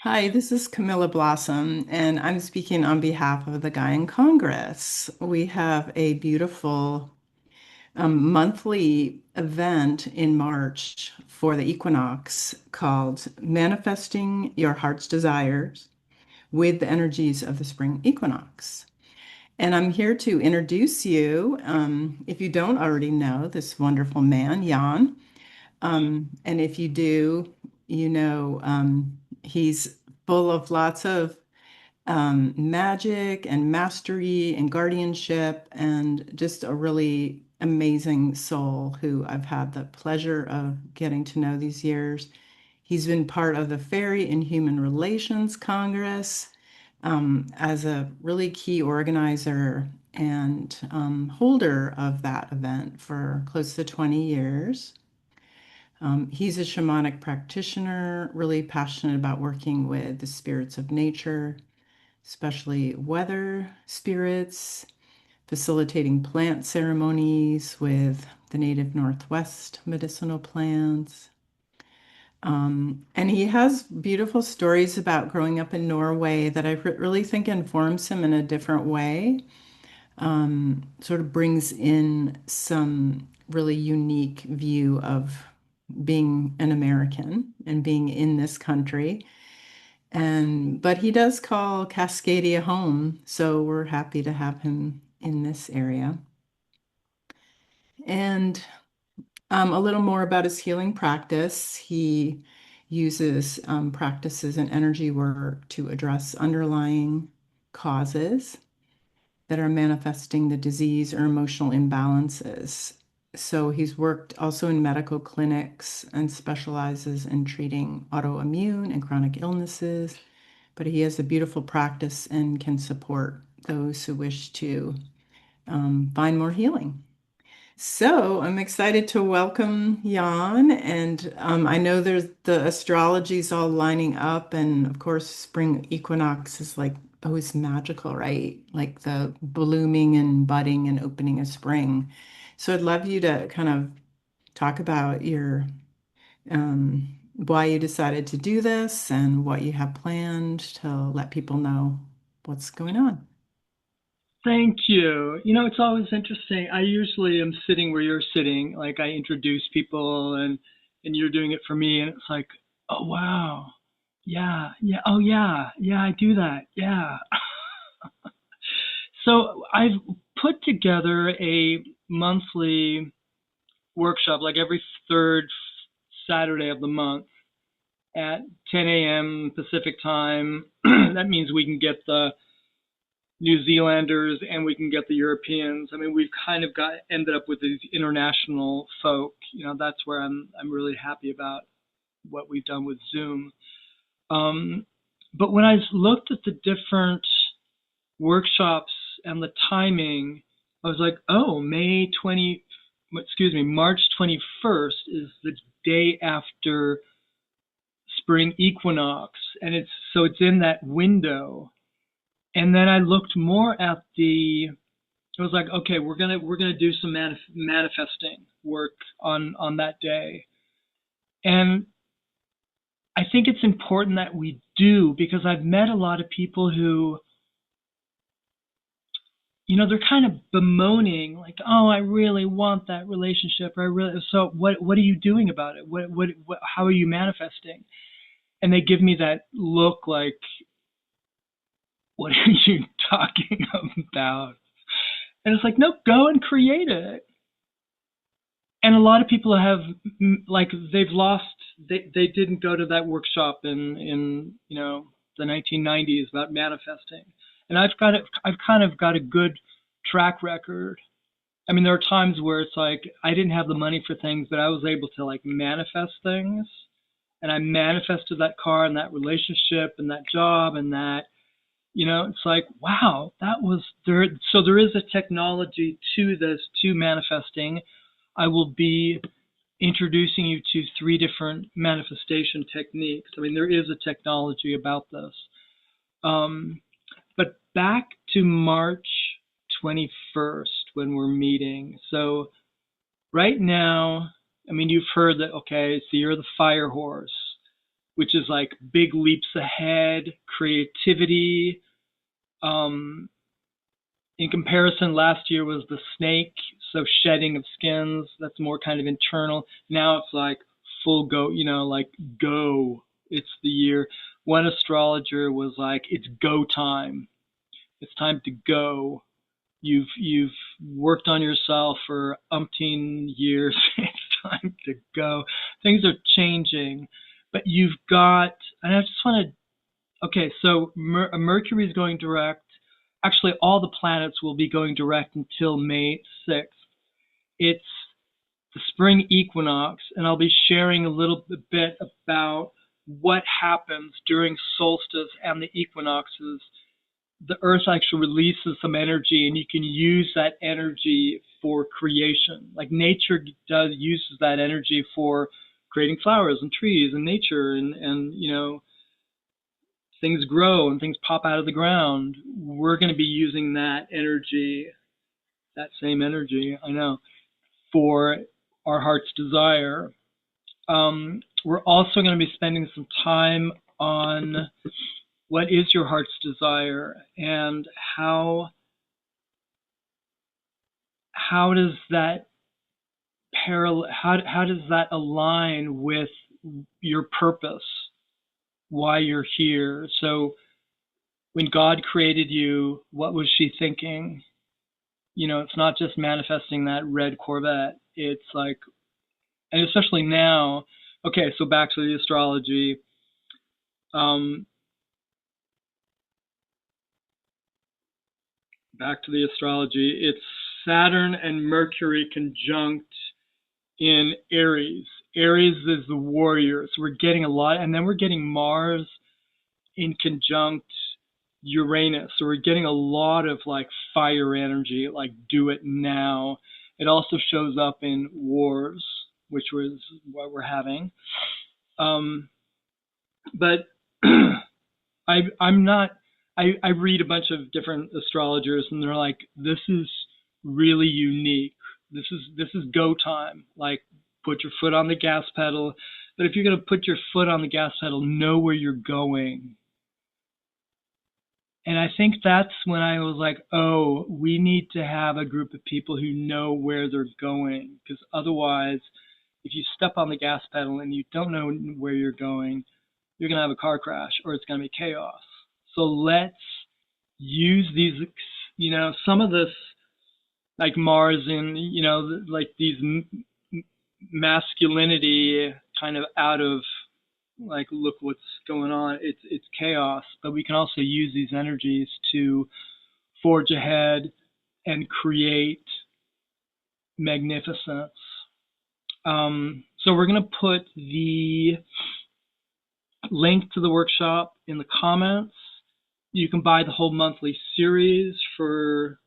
Hi, this is Camilla Blossom, and I'm speaking on behalf of the Gaian Congress. We have a beautiful monthly event in March for the equinox called Manifesting Your Heart's Desires with the Energies of the Spring Equinox. And I'm here to introduce you, if you don't already know, this wonderful man, Jan. And if you do, he's full of lots of magic and mastery and guardianship, and just a really amazing soul who I've had the pleasure of getting to know these years. He's been part of the Fairy and Human Relations Congress as a really key organizer and holder of that event for close to 20 years. He's a shamanic practitioner, really passionate about working with the spirits of nature, especially weather spirits, facilitating plant ceremonies with the native Northwest medicinal plants. And he has beautiful stories about growing up in Norway that I really think informs him in a different way, sort of brings in some really unique view of being an American and being in this country. And but he does call Cascadia home, so we're happy to have him in this area. And a little more about his healing practice. He uses practices and energy work to address underlying causes that are manifesting the disease or emotional imbalances. So he's worked also in medical clinics and specializes in treating autoimmune and chronic illnesses. But he has a beautiful practice and can support those who wish to find more healing. So I'm excited to welcome Jan, and I know there's the astrology's all lining up, and of course, spring equinox is like always magical, right? Like the blooming and budding and opening of spring. So I'd love you to kind of talk about your why you decided to do this and what you have planned to let people know what's going on. Thank you. It's always interesting. I usually am sitting where you're sitting. Like I introduce people and you're doing it for me and it's like, "Oh wow. Yeah. Yeah. Oh yeah. Yeah, I do that. Yeah." So, I've put together a monthly workshop like every third Saturday of the month at 10 a.m. Pacific time. That means we can get the New Zealanders and we can get the Europeans. I mean, we've kind of got ended up with these international folk. That's where I'm really happy about what we've done with Zoom. Um, but when I looked at the different workshops and the timing, I was like, oh, March 21st is the day after spring equinox, and it's in that window. And then I looked more at I was like, okay, we're gonna do some manifesting work on that day, and I think it's important that we do because I've met a lot of people who, they're kind of bemoaning, like, oh, I really want that relationship, or I really. So what are you doing about it? What how are you manifesting? And they give me that look, like, what are you talking about? And it's like, no, go and create it. And a lot of people have, like, they've lost, they didn't go to that workshop in the 1990s about manifesting, and I've kind of got a good track record. I mean, there are times where it's like I didn't have the money for things, but I was able to, like, manifest things, and I manifested that car and that relationship and that job and that. It's like, wow, that was there. So there is a technology to this, to manifesting. I will be introducing you to three different manifestation techniques. I mean, there is a technology about this. But back to March 21st when we're meeting. So right now, I mean, you've heard that, okay, so you're the fire horse. which is like big leaps ahead, creativity. Um, in comparison, last year was the snake, so shedding of skins. That's more kind of internal. Now it's like full go, like go. It's the year. One astrologer was like, it's go time. It's time to go. You've worked on yourself for umpteen years. It's time to go. Things are changing, but you've got. And I just want to. Okay, so Mercury is going direct. Actually, all the planets will be going direct until May 6th. It's the spring equinox, and I'll be sharing a little bit about what happens during solstice and the equinoxes. The earth actually releases some energy, and you can use that energy for creation. Like nature uses that energy for creating flowers and trees and nature, and things grow and things pop out of the ground. We're going to be using that energy, that same energy, I know, for our heart's desire. We're also going to be spending some time on what is your heart's desire, and how does that how does that align with your purpose, why you're here? So when God created you, what was she thinking? It's not just manifesting that red Corvette. It's like, and especially now, okay, so back to the astrology. It's Saturn and Mercury conjunct in Aries. Aries is the warrior. So we're getting a lot, and then we're getting Mars in conjunct Uranus. So we're getting a lot of like fire energy, like do it now. It also shows up in wars, which was what we're having. But I'm not. I read a bunch of different astrologers, and they're like, this is really unique. This is go time. Like, put your foot on the gas pedal. But if you're going to put your foot on the gas pedal, know where you're going. And I think that's when I was like, oh, we need to have a group of people who know where they're going. Because otherwise, if you step on the gas pedal and you don't know where you're going, you're going to have a car crash, or it's going to be chaos. So let's use these, some of this, like Mars and, like these masculinity kind of out of, like, look what's going on. It's chaos, but we can also use these energies to forge ahead and create magnificence. So we're going to put the link to the workshop in the comments. You can buy the whole monthly series for,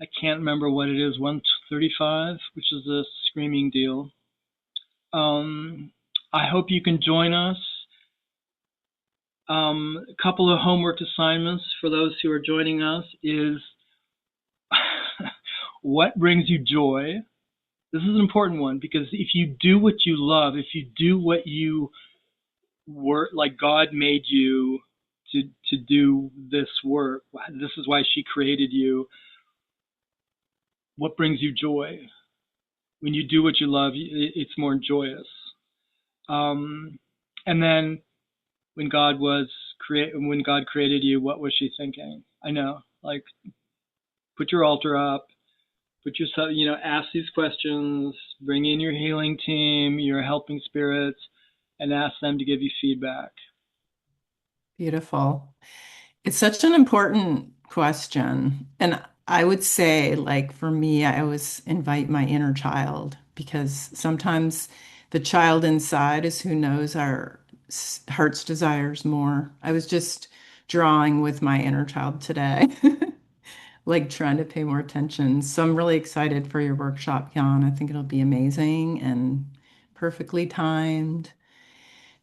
I can't remember what it is, $135, which is a screaming deal. I hope you can join us. A couple of homework assignments for those who are joining us is what brings you joy? This is an important one, because if you do what you love, if you do what you were, like God made you to do this work, this is why she created you. What brings you joy? When you do what you love, it's more joyous. And then when God created you, what was she thinking? I know, like, put your altar up, put yourself, ask these questions, bring in your healing team, your helping spirits, and ask them to give you feedback. Beautiful. It's such an important question. And I would say, like, for me, I always invite my inner child, because sometimes the child inside is who knows our heart's desires more. I was just drawing with my inner child today, like trying to pay more attention. So I'm really excited for your workshop, Jan. I think it'll be amazing and perfectly timed.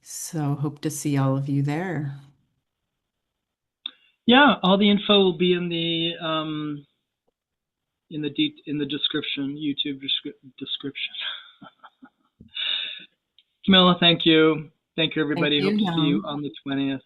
So hope to see all of you there. Yeah, all the info will be in the description, YouTube description. Camilla, thank you. Thank you, Thank everybody. Hope you, to see you Jan. on the 20th.